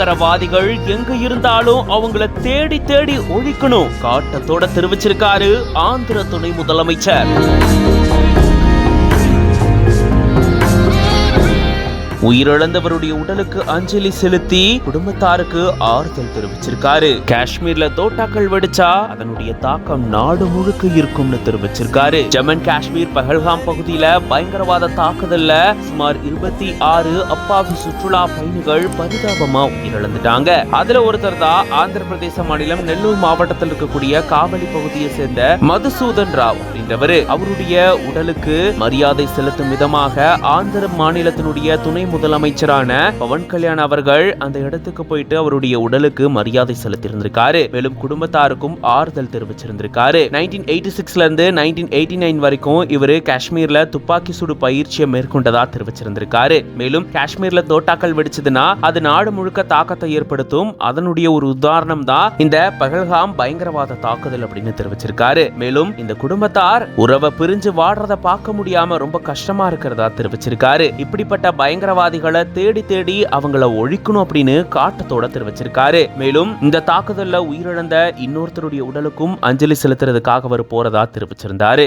பயங்கரவாதிகள் எங்க இருந்தாலும் அவங்கள தேடி தேடி ஒழிக்கணும் காட்டத்தோட தெரிவிச்சிருக்காரு ஆந்திர துணை முதலமைச்சர். உயிரிழந்தவருடைய உடலுக்கு அஞ்சலி செலுத்தி குடும்பத்தாருக்கு ஆறுதல் தெரிவிச்சிருக்காரு. காஷ்மீர்ல தோட்டாக்கள் வெடிச்சா அதனுடைய தாக்கம் நாடு முழுக்க இருக்கும்னு தெரிவிச்சிருக்காரு. ஜம்மு காஷ்மீர் பஹல்காம் பகுதியில பயங்கரவாத தாக்குதல்ல சுமார் 26 அப்பாவி சுற்றுலா பயணிகள் பரிதாபமா உயிரிழந்துட்டாங்க. அதுல ஒருத்தர் தான் ஆந்திர பிரதேச மாநிலம் நெல்லூர் மாவட்டத்தில் இருக்கக்கூடிய காவலி பகுதியை சேர்ந்த மதுசூதன் ராவ் அப்படின்றவரு. அவருடைய உடலுக்கு மரியாதை செலுத்தும் விதமாக ஆந்திர மாநிலத்தினுடைய துணை முதலமைச்சரான பவன் கல்யாண் அவர்கள் அந்த இடத்துக்கு போயிட்டு அவருடைய உடலுக்கு மரியாதை செலுத்தியிருந்திருக்காரு. மேலும் குடும்பத்தாருக்கும் ஆறுதல் தெரிவிச்சிருந்திருக்காரு. 1986ல இருந்து 1989 வரைக்கும் இவரு காஷ்மீர்ல துப்பாக்கி சூடு பயிற்சியை மேற்கொண்டதா தெரிவிச்சிருந்திருக்காரு. மேலும் காஷ்மீர்ல தோட்டாக்கள் வெடிச்சதுன்னா அது நாடு முழுக்க தாக்கத்தை ஏற்படுத்தும். அதனுடைய ஒரு உதாரணம் தான் இந்த பஹல்காம் பயங்கரவாத தாக்குதல் அப்படின்னு தெரிவிச்சிருக்காரு. மேலும் இந்த குடும்பத்தார் உறவை பிரிஞ்சு வாடுறத பார்க்க முடியாம ரொம்ப கஷ்டமா இருக்கிறதா தெரிவிச்சிருக்காரு. இப்படிப்பட்ட பயங்கரவாதிகளை தேடி தேடி அவங்கள ஒழிக்கணும் அப்படின்னு காட்டத்தோட தெரிவிச்சிருக்காரு. மேலும் இந்த தாக்குதல்ல உயிரிழந்த இன்னொருத்தருடைய உடலுக்கும் அஞ்சலி செலுத்துறதுக்காக அவர் போறதா தெரிவிச்சிருந்தாரு.